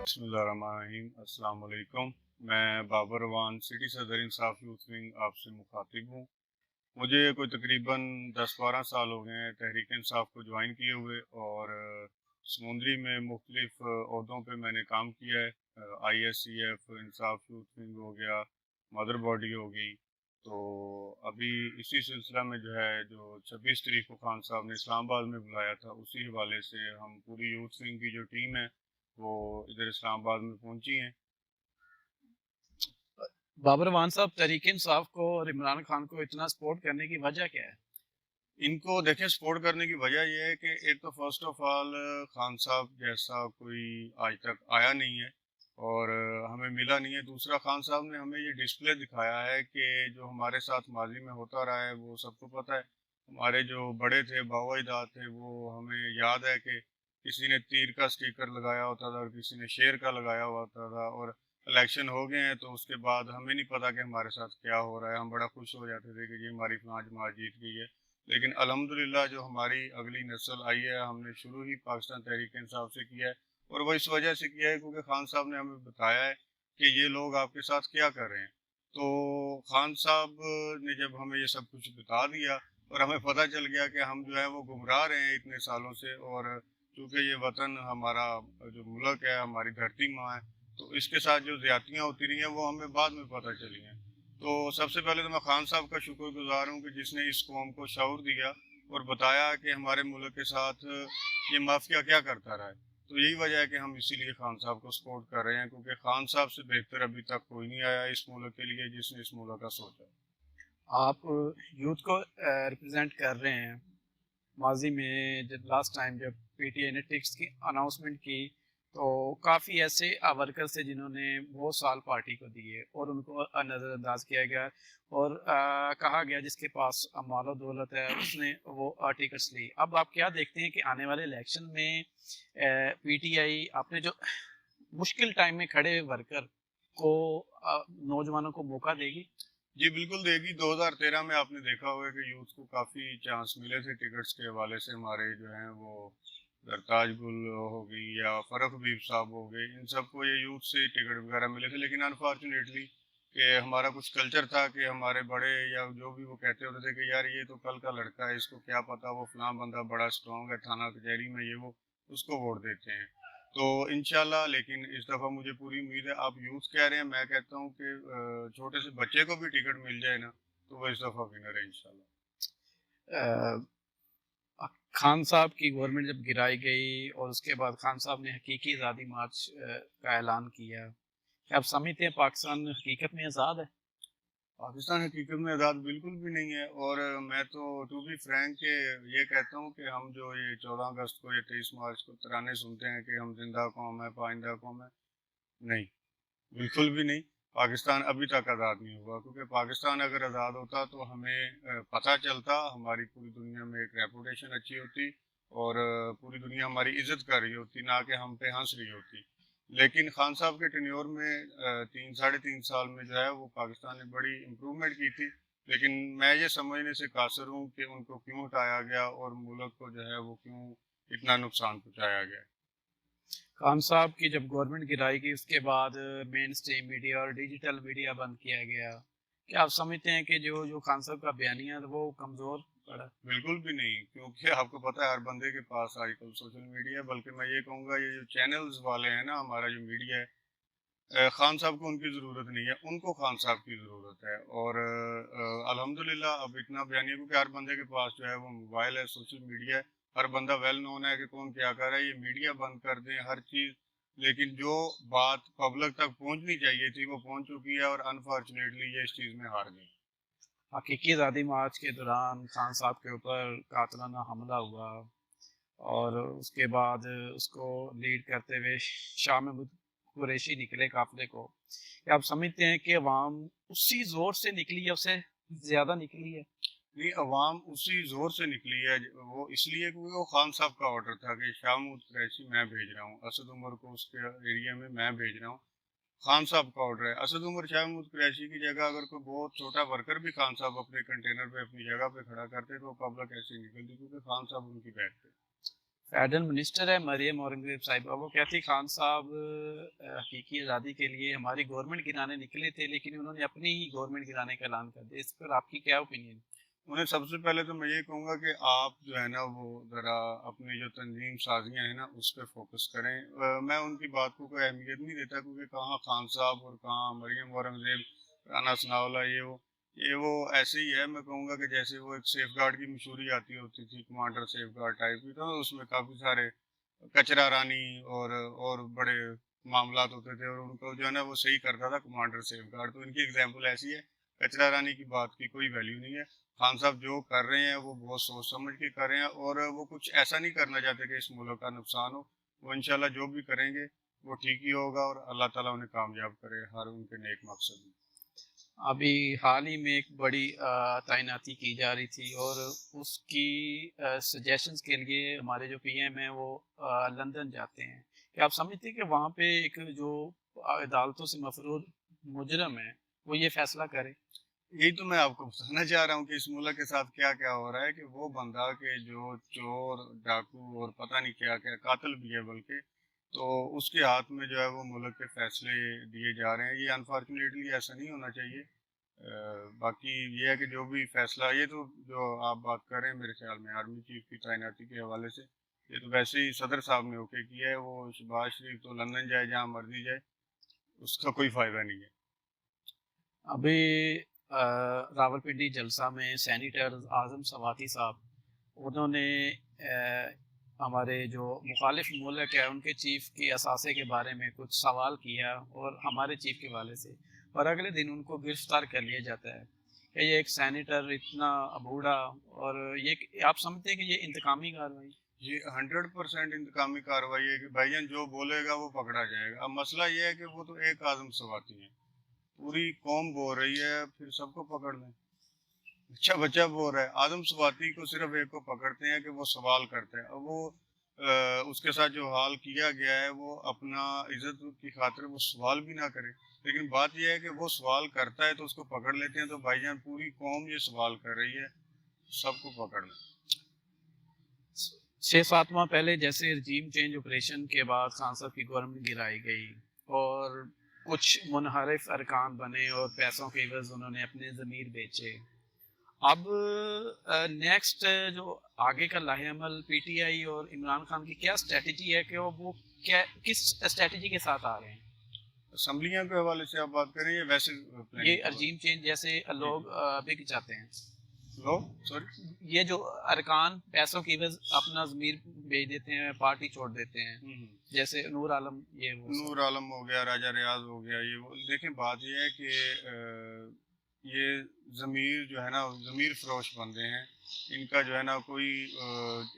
बिस्मिल्लाहिर्रहमानिर्रहीम। अस्सलाम वालेकुम। मैं बाबर रवान सिटी सदर इंसाफ यूथ विंग आपसे मुखातिब हूँ। मुझे कोई तकरीबन 10-12 साल हो गए हैं तहरीक इंसाफ को ज्वाइन किए हुए, और समुंदरी में मुख्तलिफ अहदों पे मैंने काम किया है। ISCF इंसाफ यूथ विंग हो गया, मदर बॉडी हो गई। तो अभी इसी सिलसिला में जो है, जो 26 तारीख को खान साहब ने इस्लामाबाद में बुलाया था, उसी हवाले से हम पूरी यूथ विंग की जो टीम है वो इधर इस्लामाबाद में पहुंची हैं। बाबर रवान साहब, तहरीक इंसाफ को और इमरान खान को इतना सपोर्ट करने की वजह क्या है? इनको देखें, सपोर्ट करने की वजह यह है कि एक तो फर्स्ट ऑफ ऑल खान साहब जैसा कोई आज तक आया नहीं है और हमें मिला नहीं है। दूसरा, खान साहब ने हमें ये डिस्प्ले दिखाया है कि जो हमारे साथ माजी में होता रहा है वो सबको पता है। हमारे जो बड़े थे, बाबा अजदाद थे, वो हमें याद है कि किसी ने तीर का स्टिकर लगाया होता था और किसी ने शेर का लगाया होता था। और इलेक्शन हो गए हैं तो उसके बाद हमें नहीं पता कि हमारे साथ क्या हो रहा है। हम बड़ा खुश हो जाते थे कि ये हमारी फलां जमात जीत गई है। लेकिन अल्हम्दुलिल्लाह जो हमारी अगली नस्ल आई है, हमने शुरू ही पाकिस्तान तहरीक इंसाफ से किया है। और वो इस वजह से किया है क्योंकि खान साहब ने हमें बताया है कि ये लोग आपके साथ क्या कर रहे हैं। तो खान साहब ने जब हमें ये सब कुछ बता दिया और हमें पता चल गया कि हम जो है वो गुमराह रहे हैं इतने सालों से, और चूँकि ये वतन हमारा जो मुल्क है, हमारी धरती माँ है, तो इसके साथ जो ज़्यादतियाँ होती रही हैं वो हमें बाद में पता चली हैं। तो सबसे पहले तो मैं खान साहब का शुक्रगुजार हूँ कि जिसने इस कौम को शऊर दिया और बताया कि हमारे मुल्क के साथ ये माफिया क्या करता रहा है। तो यही वजह है कि हम इसीलिए खान साहब को सपोर्ट कर रहे हैं, क्योंकि खान साहब से बेहतर अभी तक कोई नहीं आया इस मुल्क के लिए जिसने इस मुल्क का सोचा। आप यूथ को रिप्रेजेंट कर रहे हैं। माजी में जब लास्ट टाइम जब पीटीआई ने टिक्स की अनाउंसमेंट की, तो काफ़ी ऐसे वर्कर्स थे जिन्होंने बहुत साल पार्टी को दिए और उनको नज़रअंदाज किया गया और कहा गया जिसके पास मालो दौलत है उसने वो टिकट्स ली। अब आप क्या देखते हैं कि आने वाले इलेक्शन में पीटीआई अपने जो मुश्किल टाइम में खड़े वर्कर को नौजवानों को मौका देगी? जी बिल्कुल देगी। 2013 में आपने देखा होगा कि यूथ को काफ़ी चांस मिले थे टिकट्स के हवाले से। हमारे जो हैं वो सरताज गुल हो गई या फ़रख हबीब साहब हो गए, इन सबको ये यूथ से टिकट वगैरह मिले थे। लेकिन अनफॉर्चुनेटली कि हमारा कुछ कल्चर था कि हमारे बड़े या जो भी वो कहते होते थे कि यार ये तो कल का लड़का है, इसको क्या पता, वो फलां बंदा बड़ा स्ट्रॉन्ग है थाना कचहरी में, ये वो, उसको वोट देते हैं। तो इंशाल्लाह, लेकिन इस दफ़ा मुझे पूरी उम्मीद है। आप यूथ कह रहे हैं, मैं कहता हूँ कि छोटे से बच्चे को भी टिकट मिल जाए ना, तो वो इस दफ़ा विनर है इंशाल्लाह। खान साहब की गवर्नमेंट जब गिराई गई और उसके बाद खान साहब ने हकीकी आज़ादी मार्च का ऐलान किया, क्या आप समझते हैं पाकिस्तान हकीकत में आज़ाद है? पाकिस्तान हकीकत में आज़ाद बिल्कुल भी नहीं है। और मैं तो टू बी फ्रैंक के ये कहता हूँ कि हम जो ये 14 अगस्त को या 23 मार्च को तराने सुनते हैं कि हम जिंदा कौम है, पाइंदा कौम है, नहीं, बिल्कुल भी नहीं। पाकिस्तान अभी तक आज़ाद नहीं हुआ, क्योंकि पाकिस्तान अगर आज़ाद होता तो हमें पता चलता, हमारी पूरी दुनिया में एक रेपुटेशन अच्छी होती और पूरी दुनिया हमारी इज्जत कर रही होती, ना कि हम पे हंस रही होती। लेकिन खान साहब के टेन्योर में 3 साढ़े 3 साल में जो है वो पाकिस्तान ने बड़ी इम्प्रूवमेंट की थी। लेकिन मैं ये समझने से कासर हूँ कि उनको क्यों हटाया गया और मुल्क को जो है वो क्यों इतना नुकसान पहुँचाया गया। खान साहब की जब गवर्नमेंट गिराई गई उसके बाद मेन स्ट्रीम मीडिया और डिजिटल मीडिया बंद किया गया। क्या आप समझते हैं कि जो जो खान साहब का बयानिया था वो कमज़ोर पड़ा? बिल्कुल भी नहीं, क्योंकि आपको पता है हर बंदे के पास आजकल सोशल मीडिया है। बल्कि मैं ये कहूँगा, ये जो चैनल्स वाले हैं ना, हमारा जो मीडिया है, खान साहब को उनकी ज़रूरत नहीं है, उनको खान साहब की ज़रूरत है। और अल्हम्दुलिल्लाह अब इतना बयानिया, क्योंकि हर बंदे के पास जो है वो मोबाइल है, सोशल मीडिया है, हर बंदा वेल नोन है कि कौन क्या कर रहा है। ये मीडिया बंद कर दें हर चीज़, लेकिन जो बात पब्लिक तक पहुंचनी चाहिए थी वो पहुंच चुकी है, और अनफॉर्चुनेटली ये इस चीज़ में हार गई। हकीकी आज़ादी मार्च के दौरान खान साहब के ऊपर कातलाना हमला हुआ और उसके बाद उसको लीड करते हुए शाह महमूद कुरैशी निकले काफिले को। क्या आप समझते हैं कि अवाम उसी जोर से निकली है, उससे ज्यादा निकली है? नहीं, अवाम उसी जोर से निकली है। वो इसलिए क्योंकि वो खान साहब का ऑर्डर था कि शाह महमूद कुरैशी मैं भेज रहा हूँ, असद उमर को उसके एरिया में मैं भेज रहा हूँ। खान साहब का ऑर्डर है। असद उमर शाह महमूद कुरैशी की जगह अगर कोई बहुत छोटा वर्कर भी खान साहब अपने कंटेनर पे अपनी जगह पे खड़ा करते तो पब्लिक ऐसे ही निकलती, क्योंकि खान साहब उनकी बैठ थे। फेडरल मिनिस्टर है मरियम औरंगजेब साहिबा, वो कहती खान साहब हकीकी आज़ादी के लिए हमारी गवर्नमेंट गिराने निकले थे, लेकिन उन्होंने अपनी ही गवर्नमेंट गिराने का ऐलान कर दिया। इस पर आपकी क्या ओपिनियन? उन्हें सबसे पहले तो मैं ये कहूँगा कि आप जो है ना वो ज़रा अपनी जो तंजीम साजियाँ हैं ना उस पर फोकस करें। मैं उनकी बात को कोई अहमियत नहीं देता, क्योंकि कहाँ खान साहब और कहाँ मरियम औरंगजेब, राना सनाउल्लाह, ये वो ऐसे ही है। मैं कहूँगा कि जैसे वो एक सेफ गार्ड की मशहूरी आती होती थी, कमांडर सेफ गार्ड टाइप की, तो उसमें काफ़ी सारे कचरा रानी और बड़े मामलात होते थे, और उनको जो है ना वो सही करता था कमांडर सेफ गार्ड। तो इनकी एग्जाम्पल ऐसी है। कचरा रानी की बात की कोई वैल्यू नहीं है। खान साहब जो कर रहे हैं वो बहुत सोच समझ के कर रहे हैं, और वो कुछ ऐसा नहीं करना चाहते कि इस मुल्क का नुकसान हो। वो इंशाल्लाह जो भी करेंगे वो ठीक ही होगा, और अल्लाह ताला उन्हें कामयाब करे हर उनके नेक मकसद में। अभी हाल ही में एक बड़ी तैनाती की जा रही थी, और उसकी सजेशंस के लिए हमारे जो पीएम हैं वो लंदन जाते हैं। क्या आप समझते हैं कि वहाँ पे एक जो अदालतों से मफरूर मुजरम है वो ये फैसला करे? यही तो मैं आपको बताना चाह रहा हूँ कि इस मुल्क के साथ क्या क्या हो रहा है, कि वो बंदा के जो चोर डाकू और पता नहीं क्या क्या कातिल भी है बल्कि, तो उसके हाथ में जो है वो मुल्क के फैसले दिए जा रहे हैं। ये अनफॉर्चुनेटली ऐसा नहीं होना चाहिए। बाकी ये है कि जो भी फैसला, ये तो जो आप बात कर रहे हैं मेरे ख्याल में आर्मी चीफ की तैनाती के हवाले से, ये तो वैसे ही सदर साहब ने ओके किया है। वो शहबाज शरीफ तो लंदन जाए जहाँ मर्जी जाए, उसका कोई फ़ायदा नहीं है। अभी रावलपिंडी जलसा में सैनिटर आज़म सवाती साहब, उन्होंने हमारे जो मुखालिफ मुल्क है उनके चीफ के असासे के बारे में कुछ सवाल किया, और हमारे चीफ के हवाले से, और अगले दिन उनको गिरफ्तार कर लिया जाता है। कि ये एक सैनिटर इतना बूढ़ा, और ये आप समझते हैं कि ये इंतकामी कार्रवाई? ये 100% इंतकामी कार्रवाई है कि भाईजान जो बोलेगा वो पकड़ा जाएगा। अब मसला ये है कि वो तो एक आज़म सवाती है, पूरी कौम बोल रही है, फिर सबको पकड़ लें। अच्छा बच्चा बोल रहा है, आज़म सवाती को सिर्फ एक को पकड़ते हैं कि वो सवाल करता है। अब वो उसके साथ जो हाल किया गया है, वो अपना इज्जत की खातिर वो सवाल भी ना करे, लेकिन बात यह है कि वो सवाल करता है तो उसको पकड़ लेते हैं। तो भाईजान पूरी कौम ये सवाल कर रही है, सबको पकड़ लें। 6-7 माह पहले जैसे रजीम चेंज ऑपरेशन के बाद खान साहब की गवर्नमेंट गिराई गई, और कुछ मुनहरिफ अरकान बने, और पैसों के एवज उन्होंने अपने ज़मीर बेचे। अब नेक्स्ट जो आगे का लाहेअमल पीटीआई और इमरान खान की क्या स्ट्रेटजी है, कि वो क्या किस स्ट्रेटजी के साथ आ रहे हैं? असम्बलियाँ के हवाले से आप बात करें या वैसे ये प्लानिंग? रजीम चेंज जैसे लोग बिक जाते हैं, लो सॉरी। ये जो अरकान पैसों की एवज अपना ज़मीर बेच देते हैं, पार्टी छोड़ देते हैं, जैसे नूर आलम, ये वो सब। नूर आलम हो गया, राजा रियाज हो गया, ये वो। देखें बात ये है कि ये ज़मीर जो है ना, ज़मीर फरोश बंदे हैं। इनका जो है ना कोई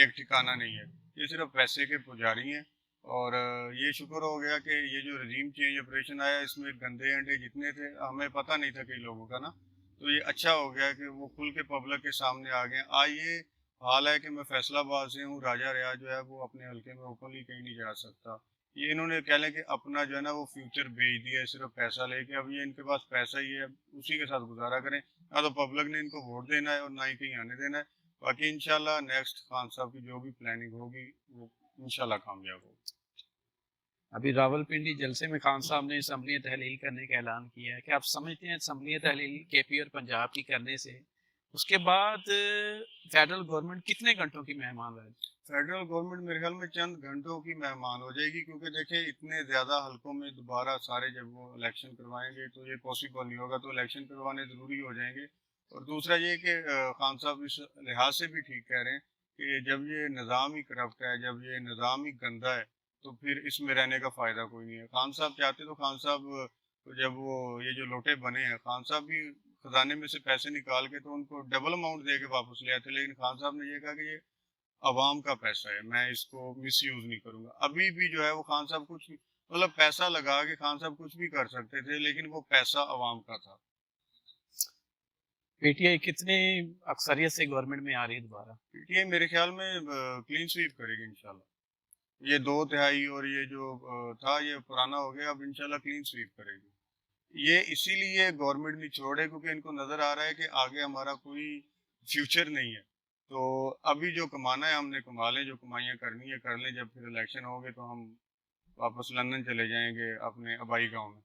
एक ठिकाना नहीं है। ये सिर्फ पैसे के पुजारी हैं। और ये शुक्र हो गया कि ये जो रजीम चेंज ऑपरेशन आया, इसमें गंदे अंडे जितने थे हमें पता नहीं था कई लोगों का ना, तो ये अच्छा हो गया कि वो खुल के पब्लिक के सामने आ गए। आज ये हाल है कि मैं फैसलाबाद से हूँ, राजा रियाज जो है वो अपने हल्के में ओपनली कहीं नहीं जा सकता। ये इन्होंने कह लें कि अपना जो है ना वो फ्यूचर बेच दिया है सिर्फ पैसा लेके। अब ये इनके पास पैसा ही है, अब उसी के साथ गुजारा करें। ना तो पब्लिक ने इनको वोट देना है और ना ही कहीं आने देना है। बाकी इंशाल्लाह नेक्स्ट खान साहब की जो भी प्लानिंग होगी वो इंशाल्लाह कामयाब होगी। अभी रावलपिंडी जलसे में खान साहब ने असम्बली तहलील करने का ऐलान किया है। कि आप समझते हैं असम्बली तहलील केपी और पंजाब की करने से उसके बाद फेडरल गवर्नमेंट कितने घंटों की मेहमान रहे? फेडरल गवर्नमेंट मेरे ख्याल में चंद घंटों की मेहमान हो जाएगी, क्योंकि देखिए इतने ज़्यादा हलकों में दोबारा सारे जब वो इलेक्शन करवाएंगे तो ये पॉसिबल नहीं होगा, तो इलेक्शन करवाने ज़रूरी हो जाएंगे। और दूसरा ये कि खान साहब इस लिहाज से भी ठीक कह रहे हैं कि जब ये निज़ाम ही करप्ट है, जब ये निज़ाम ही गंदा है, तो फिर इसमें रहने का फ़ायदा कोई नहीं है। खान साहब चाहते तो खान साहब जब वो ये जो लोटे बने हैं, खान साहब भी खजाने में से पैसे निकाल के तो उनको डबल अमाउंट दे के वापस ले आते, लेकिन खान साहब ने ये कहा कि ये अवाम का पैसा है, मैं इसको मिस यूज नहीं करूंगा। अभी भी जो है वो खान साहब कुछ भी, मतलब पैसा लगा के खान साहब कुछ भी कर सकते थे, लेकिन वो पैसा अवाम का था। पीटीआई कितने अक्सरियत से गवर्नमेंट में आ रही है दोबारा? पीटीआई मेरे ख्याल में क्लीन स्वीप करेगी इंशाल्लाह। ये 2 तिहाई और ये जो था ये पुराना हो गया, अब इंशाल्लाह क्लीन स्वीप करेगी। ये इसीलिए गवर्नमेंट नहीं छोड़े क्योंकि इनको नजर आ रहा है कि आगे हमारा कोई फ्यूचर नहीं है। تو ابھی جو کمانا ہے ہم نے کما لیں، جو کمائیاں کرنی ہے کر لیں، جب پھر الیکشن ہوگے تو ہم واپس لندن چلے جائیں گے اپنے آبائی گاؤں میں.